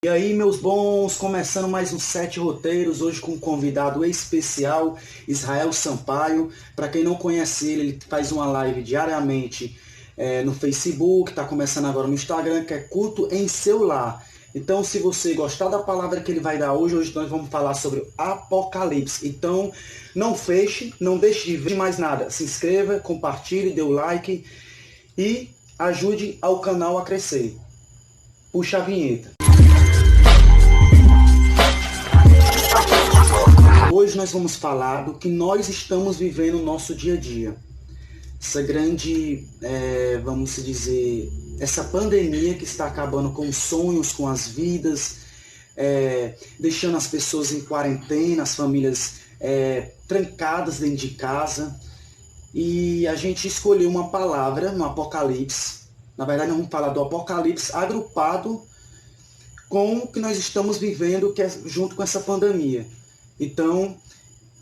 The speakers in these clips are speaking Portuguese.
E aí, meus bons, começando mais um Sete Roteiros, hoje com um convidado especial, Israel Sampaio. Para quem não conhece ele faz uma live diariamente no Facebook, está começando agora no Instagram, que é Culto em Seu Lar. Então, se você gostar da palavra que ele vai dar hoje nós vamos falar sobre o Apocalipse. Então, não feche, não deixe de ver mais nada. Se inscreva, compartilhe, dê o like e ajude ao canal a crescer. Puxa a vinheta. Hoje nós vamos falar do que nós estamos vivendo no nosso dia a dia. Essa grande, vamos dizer, essa pandemia que está acabando com os sonhos, com as vidas, deixando as pessoas em quarentena, as famílias trancadas dentro de casa. E a gente escolheu uma palavra no Apocalipse. Na verdade, nós vamos falar do Apocalipse agrupado com o que nós estamos vivendo, que é junto com essa pandemia. Então,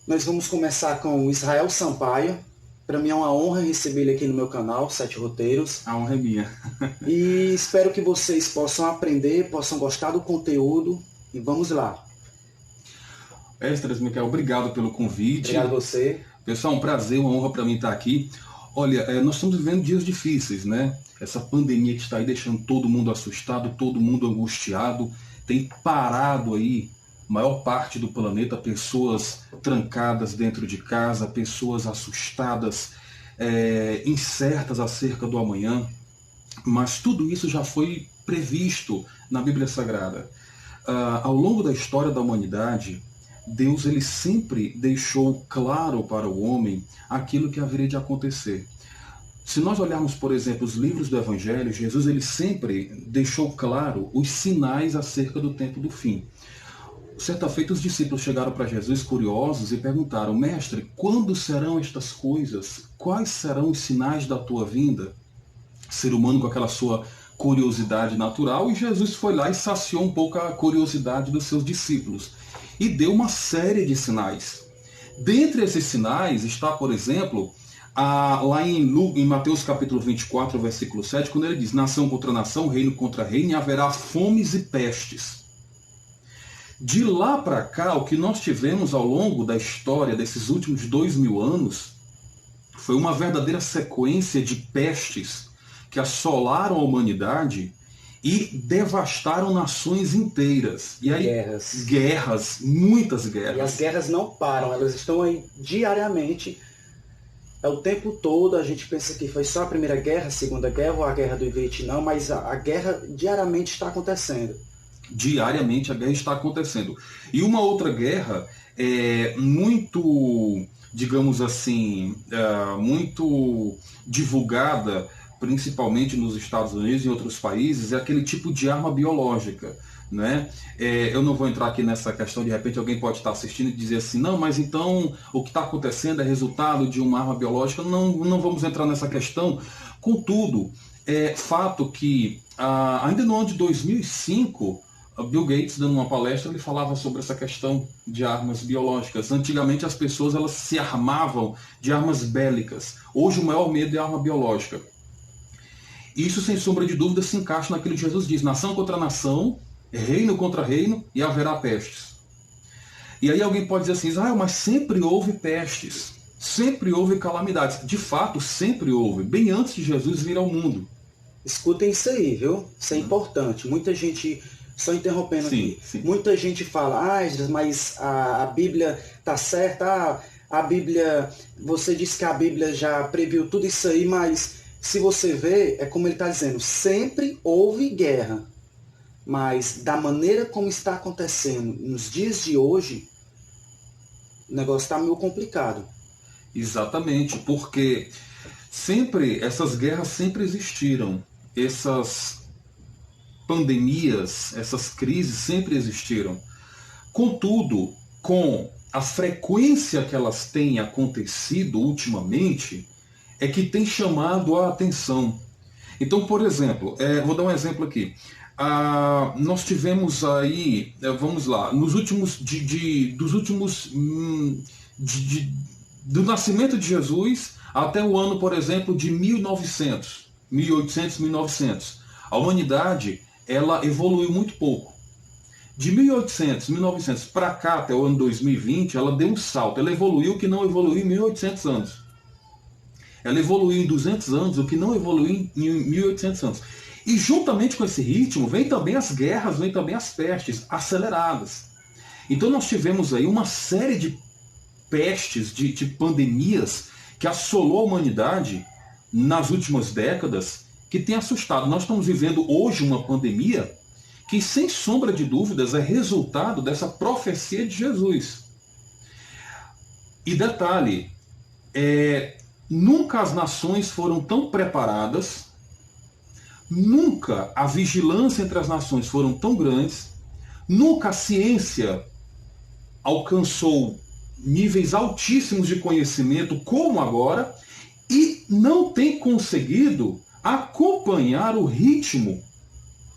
nós vamos começar com o Israel Sampaio. Para mim é uma honra receber ele aqui no meu canal, Sete Roteiros. A honra é minha. E espero que vocês possam aprender, possam gostar do conteúdo. E vamos lá. Esdras, Michael, obrigado pelo convite. Obrigado a você. Pessoal, um prazer, uma honra para mim estar aqui. Olha, nós estamos vivendo dias difíceis, né? Essa pandemia que está aí deixando todo mundo assustado, todo mundo angustiado. Tem parado aí maior parte do planeta, pessoas trancadas dentro de casa, pessoas assustadas, incertas acerca do amanhã. Mas tudo isso já foi previsto na Bíblia Sagrada. Ao longo da história da humanidade, Deus ele sempre deixou claro para o homem aquilo que haveria de acontecer. Se nós olharmos, por exemplo, os livros do Evangelho, Jesus ele sempre deixou claro os sinais acerca do tempo do fim. Certa feita, os discípulos chegaram para Jesus curiosos e perguntaram: Mestre, quando serão estas coisas? Quais serão os sinais da tua vinda? Ser humano com aquela sua curiosidade natural, e Jesus foi lá e saciou um pouco a curiosidade dos seus discípulos e deu uma série de sinais. Dentre esses sinais está, por exemplo, lá em Mateus capítulo 24, versículo 7, quando ele diz: nação contra nação, reino contra reino, e haverá fomes e pestes. De lá para cá, o que nós tivemos ao longo da história desses últimos 2000 anos foi uma verdadeira sequência de pestes que assolaram a humanidade e devastaram nações inteiras. E aí, guerras, muitas guerras. E as guerras não param, elas estão aí diariamente. É o tempo todo. A gente pensa que foi só a Primeira Guerra, a Segunda Guerra ou a Guerra do Vietnã, mas a guerra diariamente está acontecendo. Diariamente a guerra está acontecendo. E uma outra guerra muito, digamos assim, muito divulgada, principalmente nos Estados Unidos e em outros países, é aquele tipo de arma biológica, né? Eu não vou entrar aqui nessa questão, de repente alguém pode estar assistindo e dizer assim: não, mas então o que está acontecendo é resultado de uma arma biológica. Não vamos entrar nessa questão. Contudo, é fato que ainda no ano de 2005, Bill Gates, dando uma palestra, ele falava sobre essa questão de armas biológicas. Antigamente as pessoas elas se armavam de armas bélicas. Hoje o maior medo é a arma biológica. Isso, sem sombra de dúvida, se encaixa naquilo que Jesus diz: nação contra nação, reino contra reino, e haverá pestes. E aí alguém pode dizer assim: Israel, mas sempre houve pestes, sempre houve calamidades. De fato, sempre houve, bem antes de Jesus vir ao mundo. Escutem isso aí, viu? Isso é importante. Muita gente, só interrompendo aqui, muita gente fala: mas a Bíblia está certa, a Bíblia, você disse que a Bíblia já previu tudo isso aí, mas se você vê, é como ele está dizendo, sempre houve guerra. Mas da maneira como está acontecendo nos dias de hoje, o negócio está meio complicado. Exatamente, porque essas guerras sempre existiram. Essas pandemias, essas crises sempre existiram. Contudo, com a frequência que elas têm acontecido ultimamente, é que tem chamado a atenção. Então, por exemplo, vou dar um exemplo aqui. Nós tivemos aí, vamos lá, nos últimos, do nascimento de Jesus até o ano, por exemplo, de 1800, 1900, a humanidade ela evoluiu muito pouco. De 1800, 1900 para cá, até o ano 2020, ela deu um salto. Ela evoluiu o que não evoluiu em 1800 anos. Ela evoluiu em 200 anos o que não evoluiu em 1800 anos. E juntamente com esse ritmo, vem também as guerras, vem também as pestes aceleradas. Então nós tivemos aí uma série de pestes, de pandemias que assolou a humanidade nas últimas décadas, que tem assustado. Nós estamos vivendo hoje uma pandemia que, sem sombra de dúvidas, é resultado dessa profecia de Jesus. E detalhe, nunca as nações foram tão preparadas, nunca a vigilância entre as nações foram tão grandes, nunca a ciência alcançou níveis altíssimos de conhecimento como agora, e não tem conseguido acompanhar o ritmo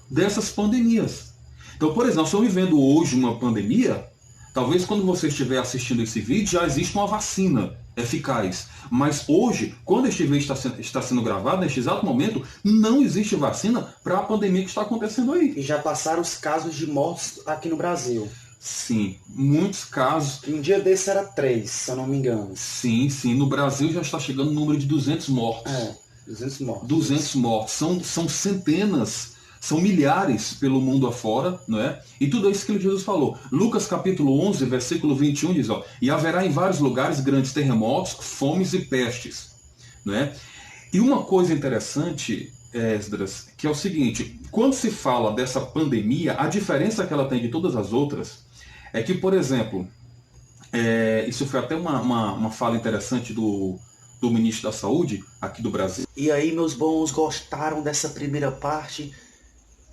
dessas pandemias. Então, por exemplo, nós estamos vivendo hoje uma pandemia. Talvez quando você estiver assistindo esse vídeo já exista uma vacina eficaz. Mas hoje, quando este vídeo está sendo gravado, neste exato momento, não existe vacina para a pandemia que está acontecendo aí. E já passaram os casos de mortes aqui no Brasil. Sim, muitos casos. E um dia desse era 3, se eu não me engano. Sim, sim. No Brasil já está chegando o número de 200 mortos. 200 mortos. 200 mortos. São centenas, são milhares pelo mundo afora, não é? E tudo isso que Jesus falou. Lucas capítulo 11, versículo 21 diz, e haverá em vários lugares grandes terremotos, fomes e pestes, não é? E uma coisa interessante, Esdras, que é o seguinte, quando se fala dessa pandemia, a diferença que ela tem de todas as outras é que, por exemplo, isso foi até uma fala interessante do ministro da Saúde aqui do Brasil. E aí, meus bons, gostaram dessa primeira parte?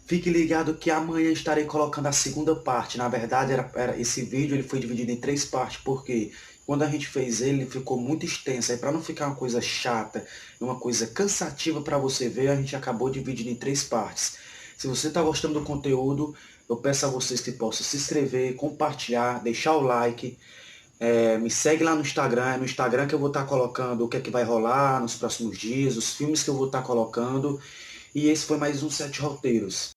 Fique ligado que amanhã estarei colocando a segunda parte. Na verdade, esse vídeo ele foi dividido em 3 partes, porque quando a gente fez ele ficou muito extenso. Aí, para não ficar uma coisa chata, uma coisa cansativa para você ver, a gente acabou dividindo em 3 partes. Se você está gostando do conteúdo, eu peço a vocês que possam se inscrever, compartilhar, deixar o like. Me segue lá no Instagram, é no Instagram que eu vou estar colocando o que é que vai rolar nos próximos dias, os filmes que eu vou estar colocando. E esse foi mais um 7 Roteiros.